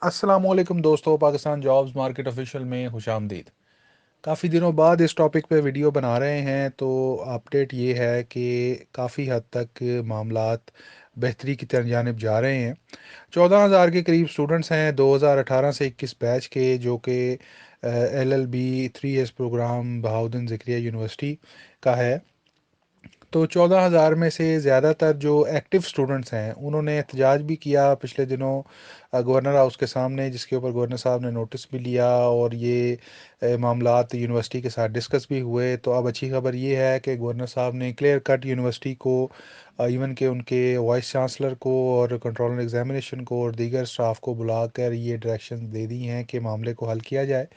अस्सलाम वालेकुम दोस्तों, पाकिस्तान जॉब्स मार्केट ऑफिशियल में खुश आमदीद। काफ़ी दिनों बाद इस टॉपिक पे वीडियो बना रहे हैं, तो अपडेट ये है कि काफ़ी हद तक मामलात बेहतरी की तरफ जानिब जा रहे हैं। 14,000 के करीब स्टूडेंट्स हैं 2018 से 21 बैच के, जो कि LLB 3S programme Bahauddin Zakariya university का है। तो 14,000 में से ज़्यादातर जो एक्टिव स्टूडेंट्स हैं उन्होंने एहतजाज भी किया पिछले दिनों गवर्नर हाउस के सामने, जिसके ऊपर गवर्नर साहब ने नोटिस भी लिया और ये मामलात यूनिवर्सिटी के साथ डिस्कस भी हुए। तो अब अच्छी खबर ये है कि गवर्नर साहब ने क्लियर कट यूनिवर्सिटी को, इवन के उनके वाइस चांसलर को और कंट्रोलर एग्जामिनेशन को और दीगर स्टाफ को बुलाकर ये डायरेक्शन दे दी हैं कि मामले को हल किया जाए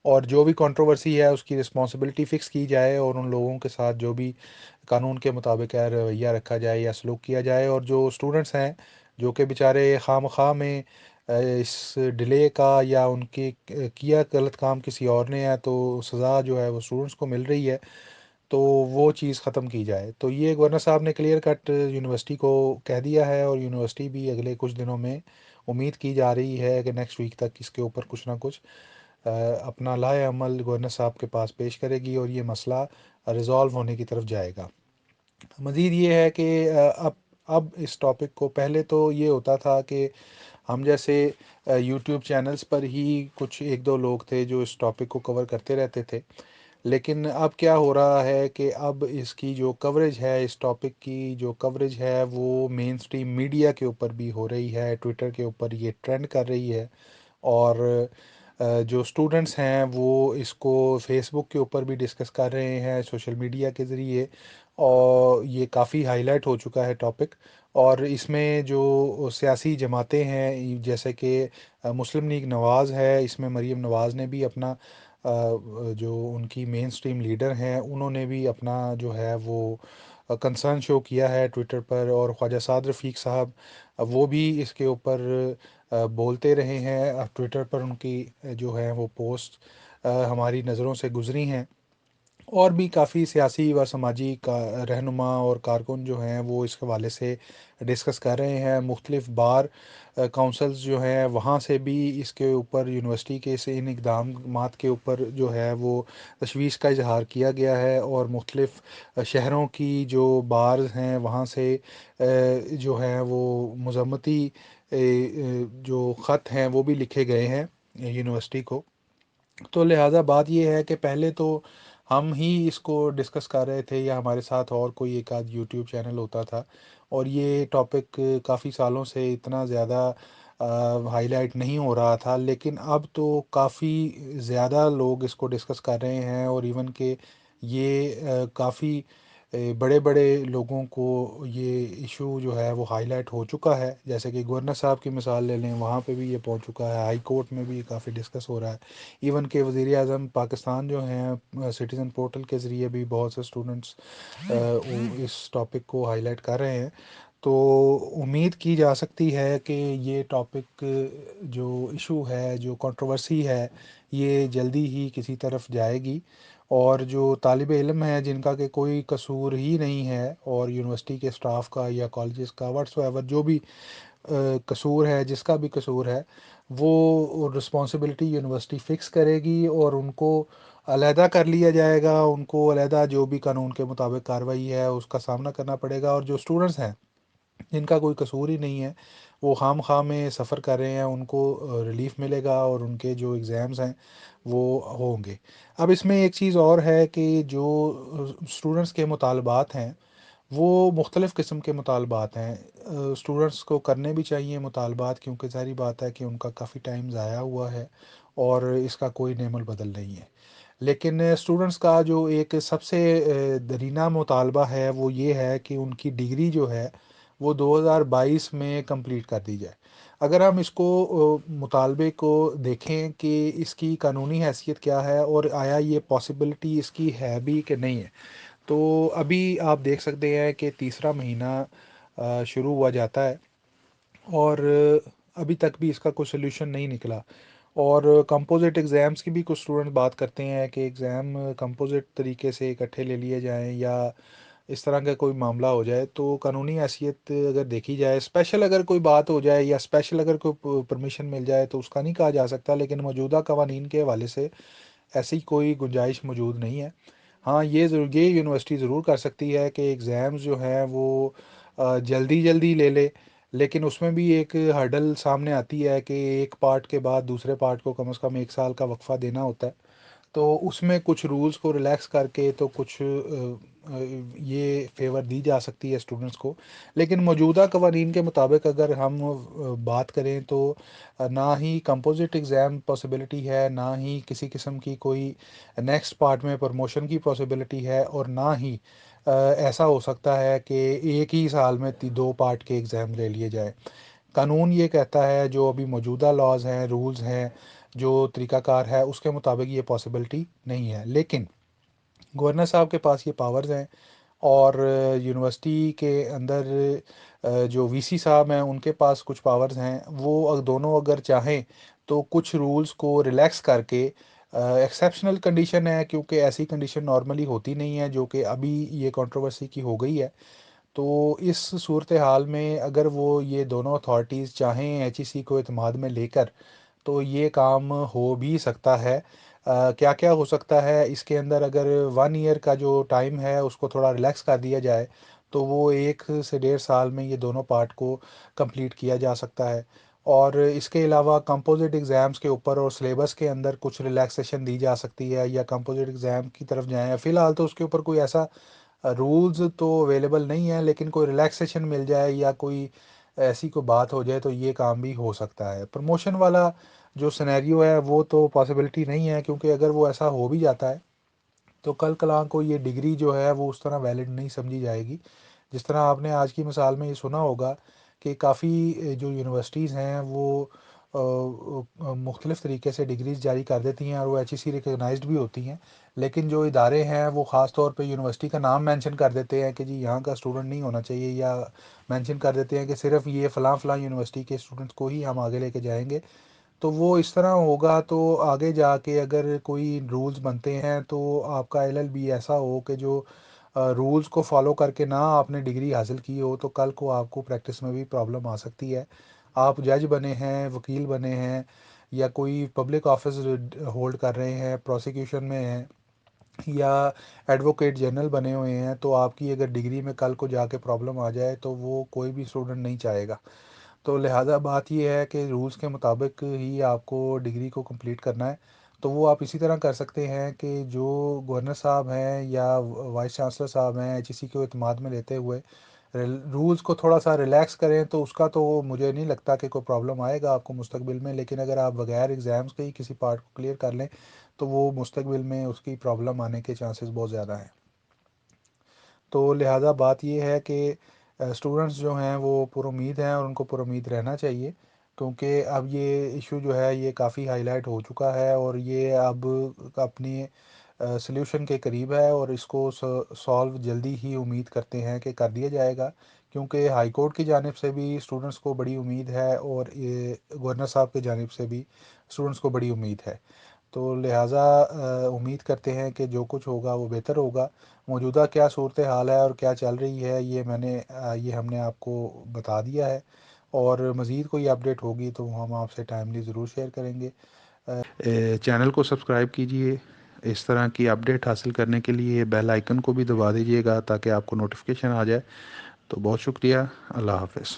और जो भी कंट्रोवर्सी है उसकी रिस्पॉन्सिबिलिटी फ़िक्स की जाए और उन लोगों के साथ जो भी कानून के मुताबिक है रवैया रखा जाए या सलूक किया जाए। और जो स्टूडेंट्स हैं जो कि बेचारे खामखा में इस डिले का या उनके किया गलत काम किसी और ने है, तो सज़ा जो है वो स्टूडेंट्स को मिल रही है, तो वो चीज़ ख़त्म की जाए। तो ये गवर्नर साहब ने क्लियर कट यूनिवर्सिटी को कह दिया है और यूनिवर्सिटी भी अगले कुछ दिनों में उम्मीद की जा रही है कि नेक्स्ट वीक तक इसके ऊपर कुछ ना कुछ अपना लाए अमल गवर्नर साहब के पास पेश करेगी और ये मसला रिज़ॉल्व होने की तरफ जाएगा। मज़ीद ये है कि अब इस टॉपिक को, पहले तो ये होता था कि हम जैसे यूट्यूब चैनल्स पर ही कुछ एक दो लोग थे जो इस टॉपिक को कवर करते रहते थे, लेकिन अब क्या हो रहा है कि अब इसकी जो कवरेज है, इस टॉपिक की जो कवरेज है वो मेन स्ट्रीम मीडिया के ऊपर भी हो रही है, ट्विटर के ऊपर ये ट्रेंड कर रही है। और जो स्टूडेंट्स हैं वो इसको फेसबुक के ऊपर भी डिस्कस कर रहे हैं सोशल मीडिया के ज़रिए, और ये काफ़ी हाईलाइट हो चुका है टॉपिक। और इसमें जो सियासी जमातें हैं जैसे कि मुस्लिम लीग नवाज़ है, इसमें मरीम नवाज़ ने भी अपना जो उनकी मेन स्ट्रीम लीडर हैं उन्होंने भी अपना जो है वो कंसर्न शो किया है ट्विटर पर। और ख्वाजा साद रफ़ीक साहब वो भी इसके ऊपर बोलते रहे हैं। ट्विटर पर उनकी जो है वो पोस्ट हमारी नज़रों से गुज़री हैं। और भी काफ़ी सियासी व समाजी का रहनुमा और कारकुन जो हैं वो इस हवाले से डिस्कस कर रहे हैं। मुख्तलिफ बार काउंसल्स जो हैं वहाँ से भी इसके ऊपर यूनिवर्सिटी के से इन इक़दामात के ऊपर जो है वो तशवीश का इजहार किया गया है। और मुख्तलिफ शहरों की जो बार्स हैं वहाँ से जो हैं वो मज़म्मती जो ख़त हैं वो भी लिखे गए हैं यूनिवर्सिटी को। तो लिहाजा बात ये है कि पहले तो हम ही इसको डिस्कस कर रहे थे या हमारे साथ और कोई एक आध यूट्यूब चैनल होता था, और ये टॉपिक काफ़ी सालों से इतना ज़्यादा हाईलाइट नहीं हो रहा था। लेकिन अब तो काफ़ी ज़्यादा लोग इसको डिस्कस कर रहे हैं और इवन के ये काफ़ी बड़े बड़े लोगों को ये इशू जो है वो हाईलाइट हो चुका है। जैसे कि गवर्नर साहब की मिसाल ले लें, वहाँ पे भी ये पहुँच चुका है, हाई कोर्ट में भी काफ़ी डिस्कस हो रहा है। इवन के वज़ीर आज़म पाकिस्तान जो हैं सिटीज़न पोर्टल के ज़रिए भी बहुत से स्टूडेंट्स इस टॉपिक को हाईलाइट कर रहे हैं। तो उम्मीद की जा सकती है कि ये टॉपिक जो इशू है, जो कंट्रोवर्सी है, ये जल्दी ही किसी तरफ जाएगी। और जो तालिब इल्म हैं जिनका कि कोई कसूर ही नहीं है, और यूनिवर्सिटी के स्टाफ का या कॉलेजेस का व्हाट्सएवर जो भी कसूर है, जिसका भी कसूर है, वो रिस्पॉन्सिबिलिटी यूनिवर्सिटी फ़िक्स करेगी और उनको अलहदा कर लिया जाएगा। उनको अलहदा जो भी कानून के मुताबिक कार्रवाई है उसका सामना करना पड़ेगा। और जो स्टूडेंट्स हैं जिनका कोई कसूर ही नहीं है, वो खाम खा में सफ़र कर रहे हैं, उनको रिलीफ़ मिलेगा और उनके जो एग्ज़ाम्स हैं वो होंगे। अब इसमें एक चीज़ और है कि जो स्टूडेंट्स के मुतालबात हैं वो मुख्तलिफ़ किस्म के मुतालबात हैं। स्टूडेंट्स को करने भी चाहिए मुतालबात, क्योंकि ज़ाहिर बात है कि उनका काफ़ी टाइम ज़ाया हुआ है और इसका कोई नेमल बदल नहीं है। लेकिन स्टूडेंट्स का जो एक सबसे दरीना मुतालबा है वो ये है कि उनकी डिग्री जो है वो 2022 में कंप्लीट कर दी जाए। अगर हम इसको मुतालबे को देखें कि इसकी कानूनी हैसियत क्या है और आया ये पॉसिबिलिटी इसकी है भी कि नहीं है, तो अभी आप देख सकते हैं कि तीसरा महीना शुरू हुआ जाता है और अभी तक भी इसका कोई सलूशन नहीं निकला। और कंपोजिट एग्ज़ाम्स की भी कुछ स्टूडेंट बात करते हैं कि एग्ज़ाम कंपोजिट तरीके से इकट्ठे ले लिए जाएं या इस तरह का कोई मामला हो जाए तो कानूनी हैसियत अगर देखी जाए, स्पेशल अगर कोई बात हो जाए या स्पेशल अगर कोई परमिशन मिल जाए तो उसका नहीं कहा जा सकता, लेकिन मौजूदा कवानीन के हवाले से ऐसी कोई गुंजाइश मौजूद नहीं है। हाँ, ये यूनिवर्सिटी ज़रूर कर सकती है कि एग्ज़ाम्स जो हैं वो जल्दी जल्दी ले ले, लेकिन उसमें भी एक हर्डल सामने आती है कि एक पार्ट के बाद दूसरे पार्ट को कम से कम 1 साल का वक्फ़ा देना होता है। तो उसमें कुछ रूल्स को रिलैक्स करके तो कुछ ये फेवर दी जा सकती है स्टूडेंट्स को। लेकिन मौजूदा कवानीन के मुताबिक अगर हम बात करें तो ना ही कंपोजिट एग्ज़ाम पॉसिबिलिटी है, ना ही किसी किस्म की कोई नेक्स्ट पार्ट में प्रमोशन की पॉसिबिलिटी है, और ना ही ऐसा हो सकता है कि एक ही साल में 2 पार्ट के एग्ज़ाम ले लिए जाए। कानून ये कहता है, जो अभी मौजूदा लॉज हैं, रूल्स हैं, जो तरीक़ाकार है, उसके मुताबिक ये पॉसिबिलिटी नहीं है। लेकिन गवर्नर साहब के पास ये पावर्स हैं, और यूनिवर्सिटी के अंदर जो वीसी साहब हैं उनके पास कुछ पावर्स हैं। वो दोनों अगर चाहें तो कुछ रूल्स को रिलैक्स करके, एक्सेप्शनल कंडीशन है क्योंकि ऐसी कंडीशन नॉर्मली होती नहीं है, जो कि अभी ये कंट्रोवर्सी की हो गई है। तो इस सूरत हाल में अगर वो ये दोनों अथॉरिटीज़ चाहें एचईसी को इत्मीद में लेकर, तो ये काम हो भी सकता है। क्या क्या हो सकता है इसके अंदर, अगर 1 ईयर का जो टाइम है उसको थोड़ा रिलैक्स कर दिया जाए तो वो 1 से 1.5 साल में ये दोनों पार्ट को कंप्लीट किया जा सकता है। और इसके अलावा कंपोजिट एग्ज़ाम्स के ऊपर और सिलेबस के अंदर कुछ रिलैक्सेशन दी जा सकती है, या कंपोजिट एग्ज़ाम की तरफ जाएँ। फ़िलहाल तो उसके ऊपर कोई ऐसा रूल्स तो अवेलेबल नहीं है, लेकिन कोई रिलैक्सेशन मिल जाए या कोई ऐसी कोई बात हो जाए तो ये काम भी हो सकता है। प्रमोशन वाला जो सिनेरियो है वो तो पॉसिबिलिटी नहीं है, क्योंकि अगर वो ऐसा हो भी जाता है तो कल कलां को ये डिग्री जो है वो उस तरह वैलिड नहीं समझी जाएगी। जिस तरह आपने आज की मिसाल में ये सुना होगा कि काफ़ी जो यूनिवर्सिटीज़ हैं वो मुख्तलिफ़ तरीके से डिग्रीज जारी कर देती हैं और वो एच ई सी रिकगनाइज्ड भी होती हैं। लेकिन जो इदारे हैं वो ख़ास तौर पे यूनिवर्सिटी का नाम मेंशन कर देते हैं कि जी यहाँ का स्टूडेंट नहीं होना चाहिए, या मेंशन कर देते हैं कि सिर्फ़ ये फ़लाँ फ़लाँ यूनिवर्सिटी के स्टूडेंट्स को ही हम आगे लेके जाएंगे। तो वो इस तरह होगा तो आगे जाके अगर कोई रूल्स बनते हैं तो आपका एलएलबी ऐसा हो कि जो रूल्स को फॉलो करके ना आपने डिग्री हासिल की हो, तो कल को आपको प्रैक्टिस में भी प्रॉब्लम आ सकती है। आप जज बने हैं, वकील बने हैं, या कोई पब्लिक ऑफिस होल्ड कर रहे हैं, प्रोसिक्यूशन में हैं, या एडवोकेट जनरल बने हुए हैं, तो आपकी अगर डिग्री में कल को जाके प्रॉब्लम आ जाए तो वो कोई भी स्टूडेंट नहीं चाहेगा। तो लिहाजा बात ये है कि रूल्स के मुताबिक ही आपको डिग्री को कंप्लीट करना है। तो वो आप इसी तरह कर सकते हैं कि जो गवर्नर साहब हैं या वाइस चांसलर साहब हैं, एचईसी को इत्मीद में लेते हुए रूल्स को थोड़ा सा रिलैक्स करें, तो उसका तो मुझे नहीं लगता कि कोई प्रॉब्लम आएगा आपको मुस्तकबिल में। लेकिन अगर आप बगैर एग्ज़ाम्स के ही किसी पार्ट को क्लियर कर लें तो वो मुस्तकबिल में उसकी प्रॉब्लम आने के चांसेस बहुत ज़्यादा हैं। तो लिहाजा बात ये है कि स्टूडेंट्स जो हैं वो पुरुमीद हैं और उनको पुरुमीद रहना चाहिए, क्योंकि अब ये इशू जो है ये काफ़ी हाईलाइट हो चुका है और ये अब अपनी सल्यूशन के करीब है, और इसको सॉल्व जल्दी ही उम्मीद करते हैं कि कर दिया जाएगा। क्योंकि हाई कोर्ट की जानिब से भी स्टूडेंट्स को बड़ी उम्मीद है, और ये गवर्नर साहब की जानिब से भी स्टूडेंट्स को बड़ी उम्मीद है। तो लिहाजा उम्मीद करते हैं कि जो कुछ होगा वो बेहतर होगा। मौजूदा क्या सूरत हाल है और क्या चल रही है ये हमने आपको बता दिया है, और मज़ीद कोई अपडेट होगी तो हम आपसे टाइमली ज़रूर शेयर करेंगे। चैनल को सब्सक्राइब कीजिए। इस तरह की अपडेट हासिल करने के लिए बेल आइकन को भी दबा दीजिएगा ताकि आपको नोटिफिकेशन आ जाए। तो बहुत शुक्रिया। अल्लाह हाफ़िज़।